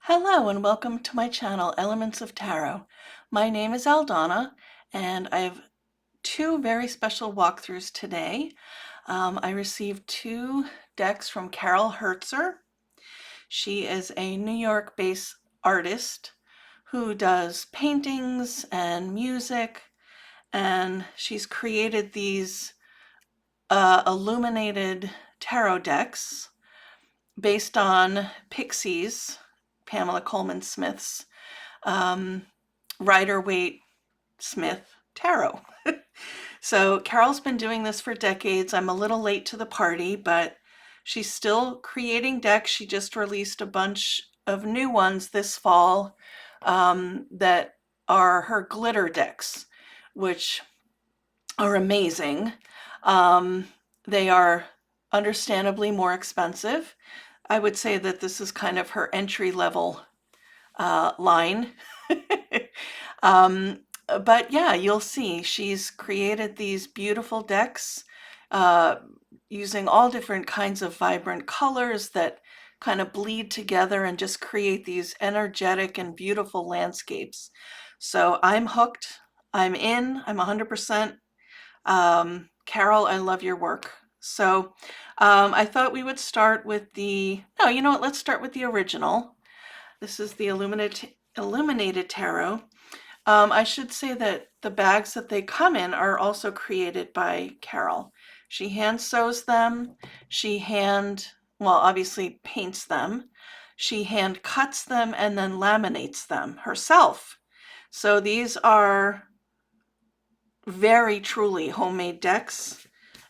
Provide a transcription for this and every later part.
Hello and welcome to my channel, Elements of Tarot. My name is Aldana and I have two very special walkthroughs today. I received two decks from Carol Herzer. She is a New York-based artist who does paintings and music, and she's created these illuminated tarot decks based on Pixies, Pamela Coleman Smith's Rider-Waite Smith tarot. So Carol's been doing this for decades. I'm a little late to the party, but she's still creating decks. She just released a bunch of new ones this fall that are her glitter decks, which are amazing. They are understandably more expensive. I would say that this is kind of her entry-level line. But yeah, you'll see she's created these beautiful decks using all different kinds of vibrant colors that kind of bleed together and just create these energetic and beautiful landscapes. So I'm hooked. I'm in. I'm 100%. Carol, I love your work. So I thought we would start with no, you know what? Let's start with the original. This is the Illuminated Tarot. I should say that the bags that they come in are also created by Carol. She hand sews them. She obviously paints them. She hand cuts them and then laminates them herself. So these are very truly homemade decks.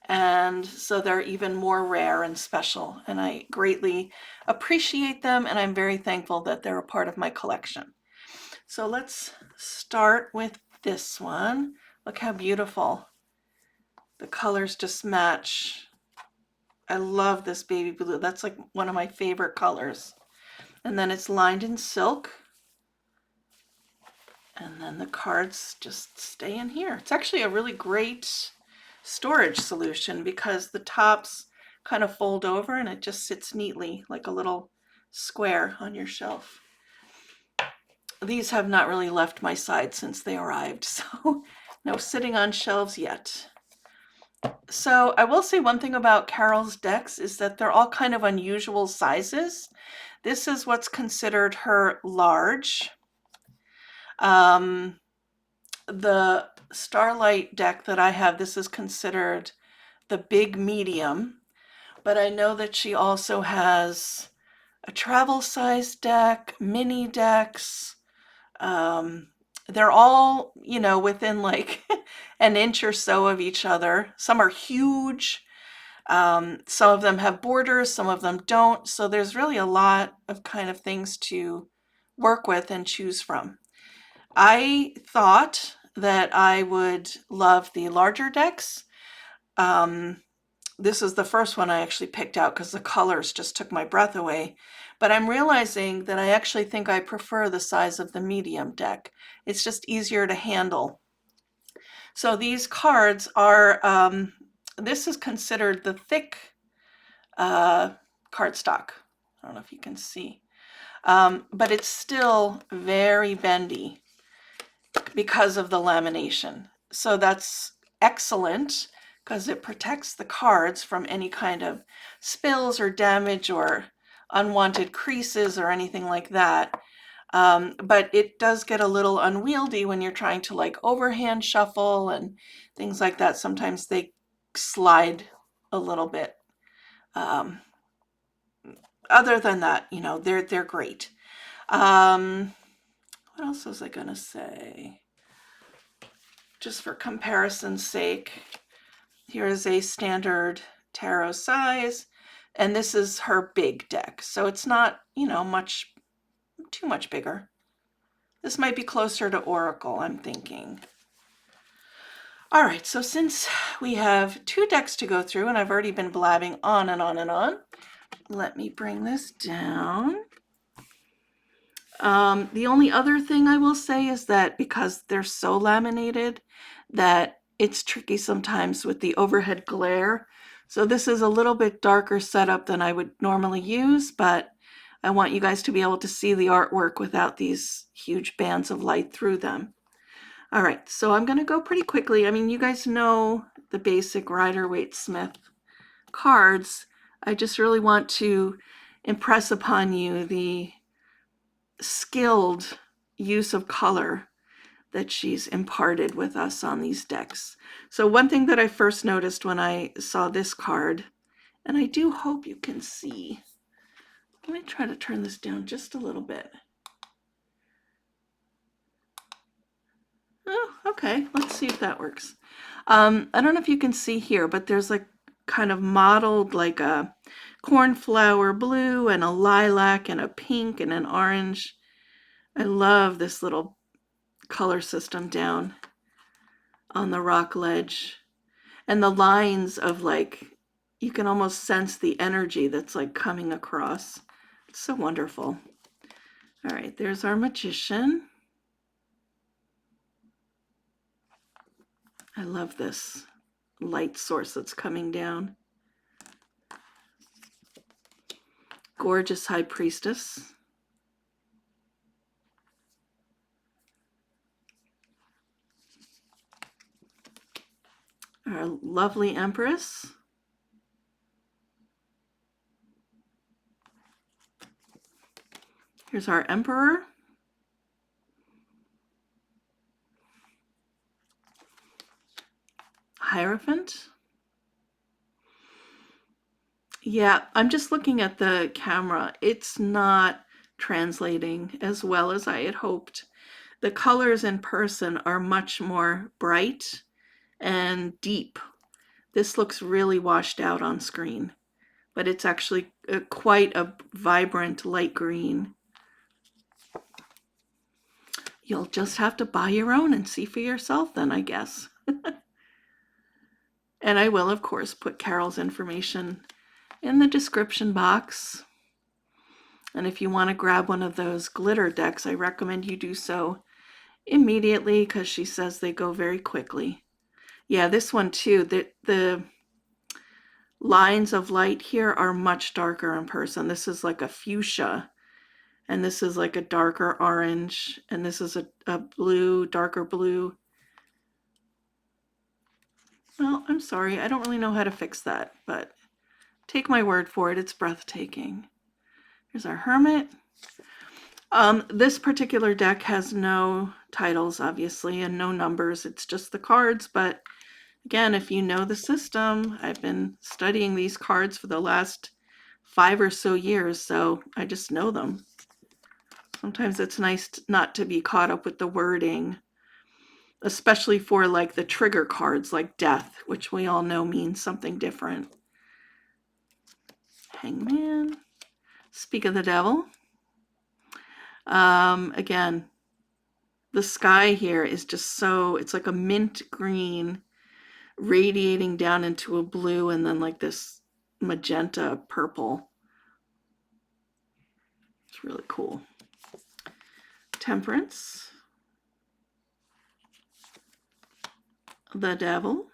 And so they're even more rare and special, and I greatly appreciate them, and I'm very thankful that they're a part of my collection. So let's start with this one. Look how beautiful. The colors just match. I love this baby blue. That's like one of my favorite colors. And then it's lined in silk. And then the cards just stay in here. It's actually a really great storage solution because the tops kind of fold over and it just sits neatly like a little square on your shelf. These have not really left my side since they arrived, so no sitting on shelves yet. So I will say one thing about Carol's decks is that they're all kind of unusual sizes. This is what's considered her large. The Starlight deck that I have, this is considered the big medium, but I know that she also has a travel size deck, mini decks. They're all, within like an inch or so of each other. Some are huge. Some of them have borders, some of them don't. So there's really a lot of kind of things to work with and choose from. I thought that I would love the larger decks. This is the first one I actually picked out because the colors just took my breath away. But I'm realizing that I actually think I prefer the size of the medium deck. It's just easier to handle. So these cards are, this is considered the thick cardstock. I don't know if you can see. But it's still very bendy because of the lamination. So that's excellent because it protects the cards from any kind of spills or damage or unwanted creases or anything like that. But it does get a little unwieldy when you're trying to like overhand shuffle and things like that. Sometimes they slide a little bit. Other than that, they're great. What else was I gonna say? Just for comparison's sake, here is a standard tarot size, and this is her big deck. So it's not, too much bigger. This might be closer to Oracle, I'm thinking. All right, so since we have two decks to go through, and I've already been blabbing on and on and on, let me bring this down. The only other thing I will say is that because they're so laminated, that it's tricky sometimes with the overhead glare. So this is a little bit darker setup than I would normally use, but I want you guys to be able to see the artwork without these huge bands of light through them. All right, so I'm going to go pretty quickly. I mean, you guys know the basic Rider-Waite-Smith cards. I just really want to impress upon you the skilled use of color that she's imparted with us on these decks. So one thing that I first noticed when I saw this card, and I do hope you can see, let me try to turn this down just a little bit. Oh, okay, let's see if that works. I don't know if you can see here, but there's like kind of modeled like a cornflower blue and a lilac and a pink and an orange. I love this little color system down on the rock ledge. And the lines of like, you can almost sense the energy that's like coming across. It's so wonderful. All right, there's our magician. I love this light source that's coming down. Gorgeous high priestess. Our lovely empress. Here's our emperor. Hierophant. Yeah, I'm just looking at the camera. It's not translating as well as I had hoped. The colors in person are much more bright and deep. This looks really washed out on screen, but it's actually quite a vibrant light green. You'll just have to buy your own and see for yourself then, I guess. And I will, of course, put Carol's information in the description box. And if you want to grab one of those glitter decks, I recommend you do so immediately because she says they go very quickly. Yeah, this one too, the lines of light here are much darker in person. This is like a fuchsia, and this is like a darker orange, and this is a blue, darker blue. Well, I'm sorry, I don't really know how to fix that, but take my word for it, it's breathtaking. Here's our hermit. This particular deck has no titles, obviously, and no numbers. It's just the cards, but again, if you know the system, I've been studying these cards for the last 5 or so years, so I just know them. Sometimes it's nice not to be caught up with the wording, especially for like the trigger cards like death, which we all know means something different. Hangman. Speak of the devil. Again, the sky here is just so, it's like a mint green radiating down into a blue and then like this magenta purple. It's really cool. Temperance. The devil.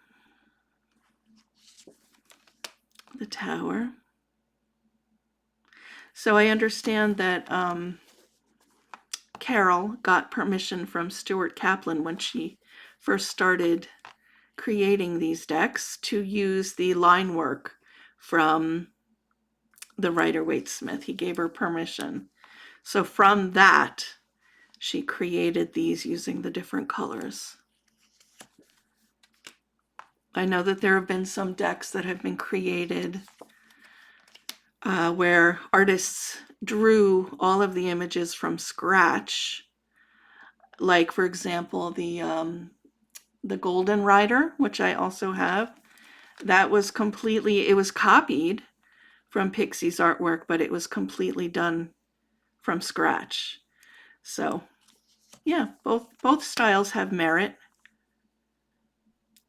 The tower. So I understand that Carol got permission from Stuart Kaplan when she first started creating these decks to use the line work from the Rider-Waite-Smith. He gave her permission. So from that, she created these using the different colors. I know that there have been some decks that have been created where artists drew all of the images from scratch. Like, for example, the Golden Rider, which I also have. That was completely, it was copied from Pixie's artwork, but it was completely done from scratch. So yeah, both styles have merit.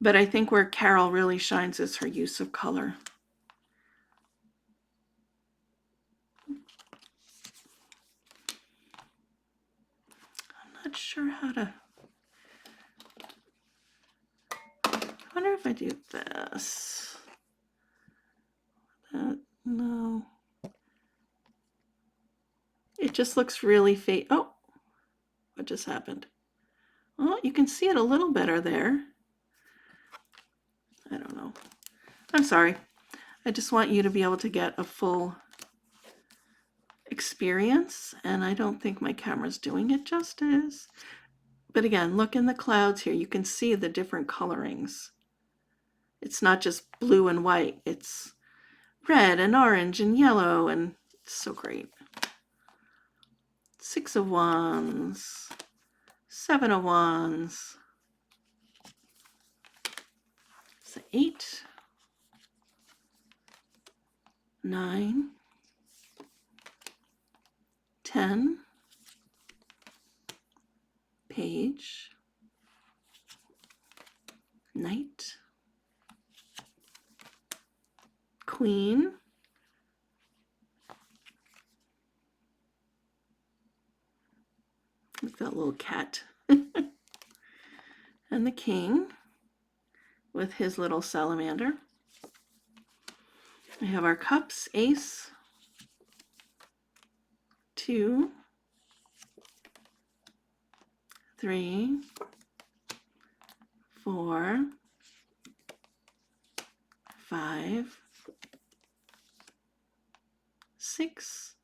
But I think where Carol really shines is her use of color. I'm not sure how to, I wonder if I do this. No. It just looks really fake. Oh, what just happened? Well, you can see it a little better there. I don't know. I'm sorry. I just want you to be able to get a full experience, and I don't think my camera's doing it justice. But again, look in the clouds here. You can see the different colorings. It's not just blue and white. It's red and orange and yellow, and it's so great. 6 of Wands, 7 of Wands, it's 8, 9, 10, Page, Knight, Queen, with that little cat, and the King with his little salamander. We have our cups, Ace, 2, 3, 4, 5, 6.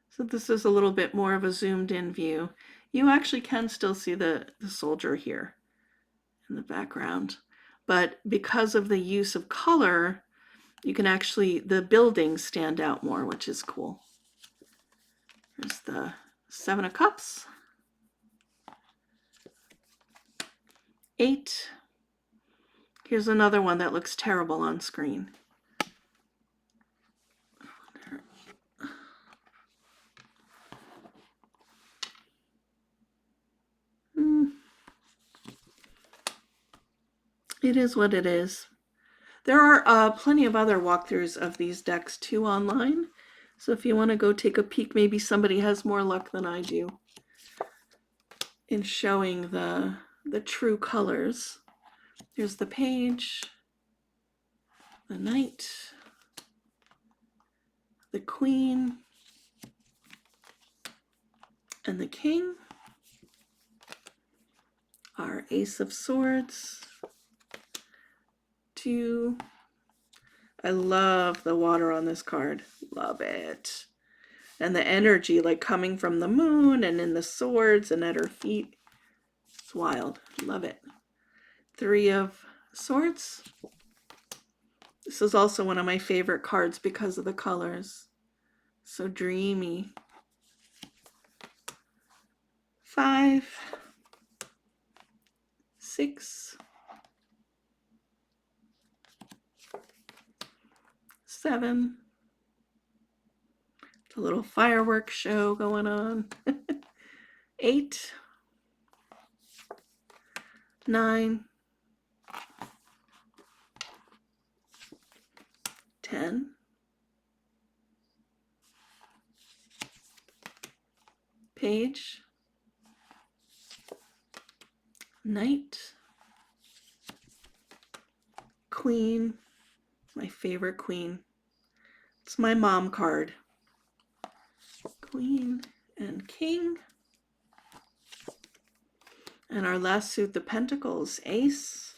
So this is a little bit more of a zoomed in view. You actually can still see the soldier here in the background, but because of the use of color, you can actually, the buildings stand out more, which is cool. Here's the 7 of Cups, 8. Here's another one that looks terrible on screen. It is what it is. There are plenty of other walkthroughs of these decks too online. So if you want to go take a peek, maybe somebody has more luck than I do in showing the true colors. Here's the Page, the Knight, the Queen, and the King. Our Ace of Swords, 2. I love the water on this card. Love it. And the energy like coming from the moon and in the swords and at her feet. It's wild. Love it. 3 of Swords. This is also one of my favorite cards because of the colors. So dreamy. 5, 6, 7. It's a little fireworks show going on. 8, 9, 10, Page, Knight, Queen, my favorite Queen. It's my mom card. Queen and King. And our last suit, the Pentacles, Ace,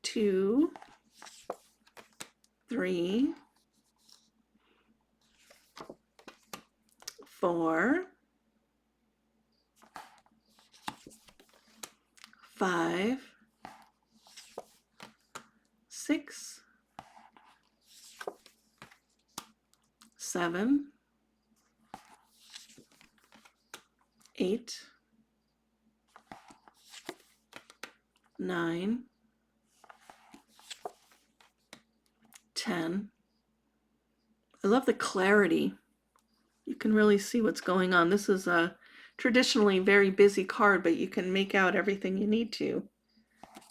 2, 3, 4, 5, 6, 7, 8, 9, 10. I love the clarity. You can really see what's going on. This is a traditionally very busy card, but you can make out everything you need to.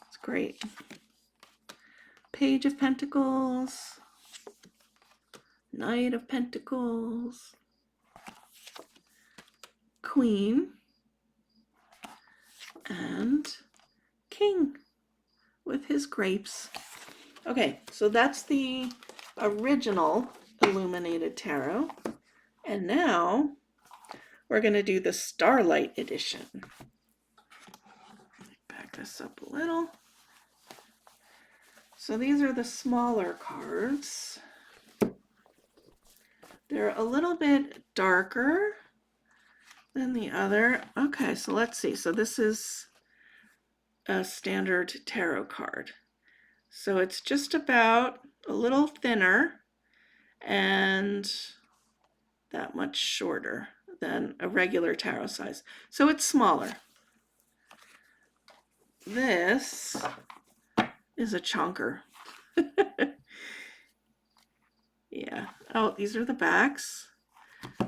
It's great. Page of Pentacles, Knight of Pentacles, Queen, and King with his grapes. Okay, so that's the original Illuminated Tarot. And now we're going to do the Starlight edition. Back this up a little. So these are the smaller cards. They're a little bit darker than the other. Okay, so let's see. So this is a standard tarot card. So it's just about a little thinner and that much shorter than a regular tarot size. So it's smaller. This is a chunker. Yeah. Oh, these are the backs.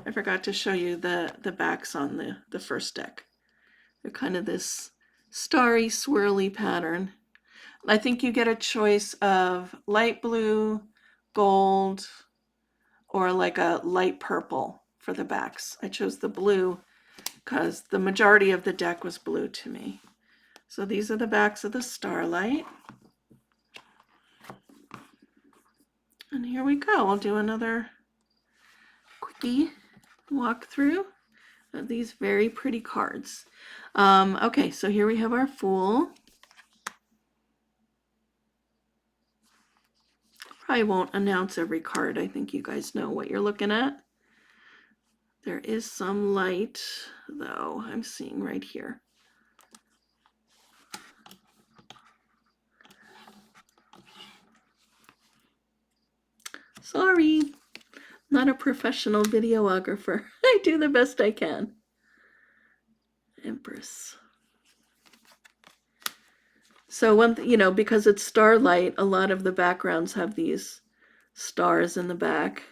I forgot to show you the backs on the first deck. They're kind of this starry, swirly pattern. I think you get a choice of light blue, gold, or like a light purple for the backs. I chose the blue because the majority of the deck was blue to me. So these are the backs of the Starlight. And here we go. I'll do another quickie walkthrough of these very pretty cards. Okay, so here we have our Fool. I won't announce every card. I think you guys know what you're looking at. There is some light, though, I'm seeing right here. Sorry, not a professional videographer. I do the best I can. Empress. So because it's Starlight, a lot of the backgrounds have these stars in the back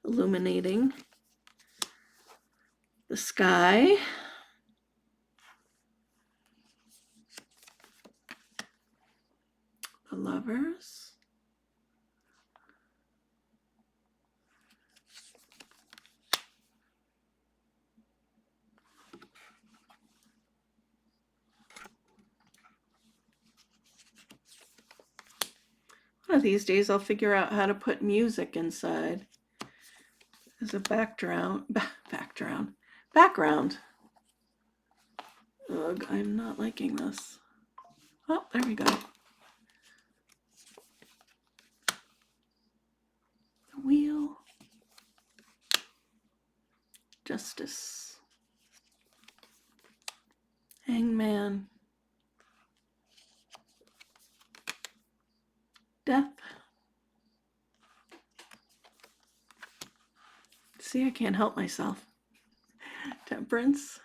illuminating the sky. The Lovers. One of these days I'll figure out how to put music inside as a background. Ugh, I'm not liking this. Oh, there we go. The Wheel. Justice. Hangman. Death. See, I can't help myself. Temperance.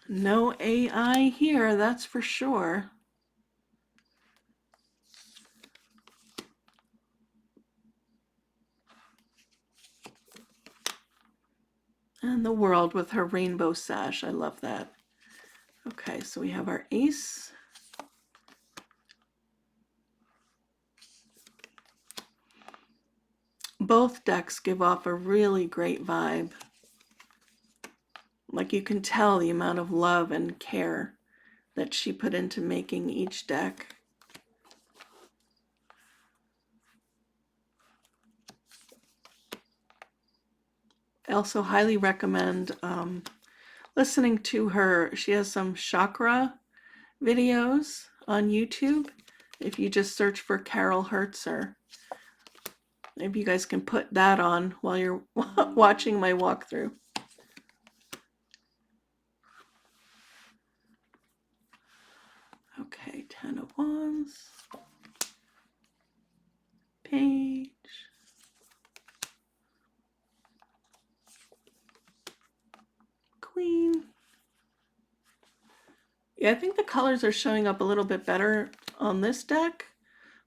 No AI here, that's for sure. And the World with her rainbow sash. I love that. Okay, so we have our Ace. Both decks give off a really great vibe. Like you can tell the amount of love and care that she put into making each deck. I also highly recommend listening to her. She has some chakra videos on YouTube. If you just search for Carol Herzer, maybe you guys can put that on while you're watching my walkthrough. Okay, 10 of Wands. Page. Queen. Yeah, I think the colors are showing up a little bit better on this deck,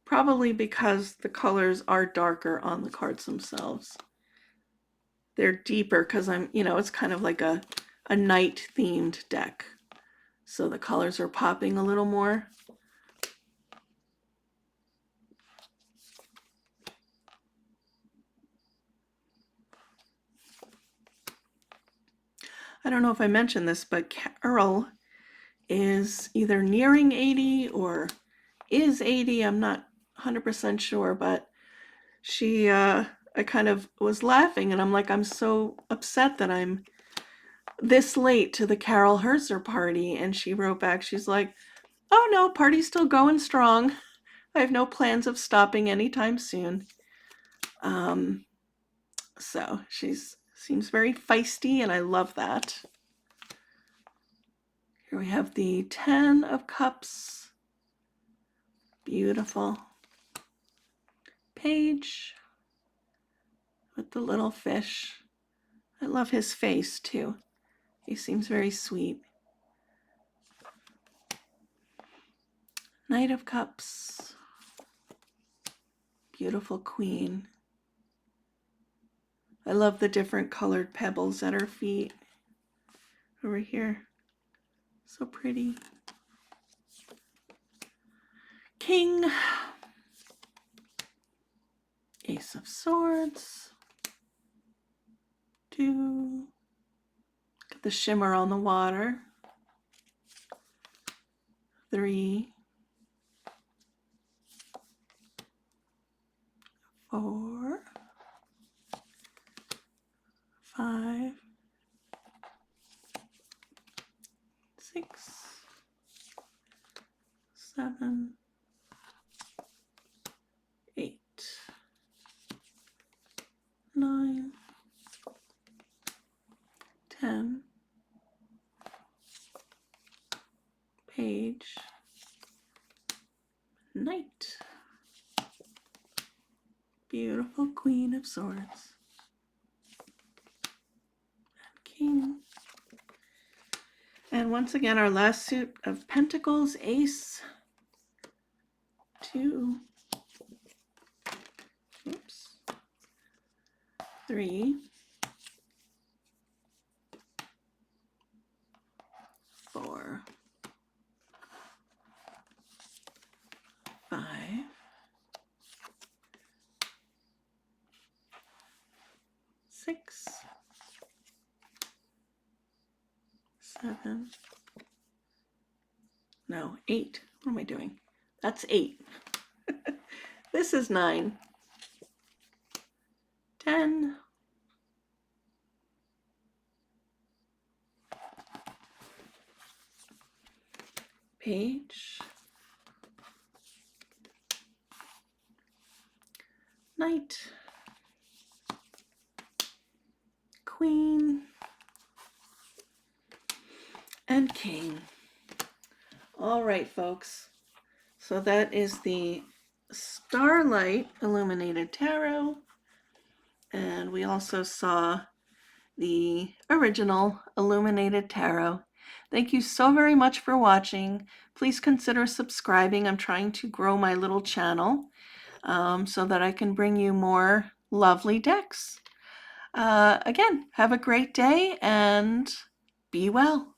probably because the colors are darker on the cards themselves. They're deeper because it's kind of like a night themed deck. So the colors are popping a little more. I don't know if I mentioned this, but Carol is either nearing 80 or is 80. I'm not 100% sure, but she, I kind of was laughing and I'm like, I'm so upset that I'm this late to the Carol Herzer party. And she wrote back, she's like, oh no, party's still going strong. I have no plans of stopping anytime soon. So seems very feisty and I love that. Here we have the 10 of Cups. Beautiful. Page with the little fish. I love his face too. He seems very sweet. Knight of Cups. Beautiful Queen. I love the different colored pebbles at her feet. Over here. So pretty. King. Ace of Swords. 2. Got the shimmer on the water. 3. 4. 5. 6. 7. 8. 9. 10. Page. Knight. Beautiful Queen of Swords. And King. And once again, our last suit of Pentacles, Ace. 2. Oops. 3. 4. 5. 6. 7. No, 8. What am I doing? That's 8. This is 9. 10. 8. Knight. Queen. And King. All right, folks. So that is the Starlight Illuminated Tarot. And we also saw the original Illuminated Tarot. Thank you so very much for watching. Please consider subscribing. I'm trying to grow my little channel so that I can bring you more lovely decks. Again, have a great day and be well.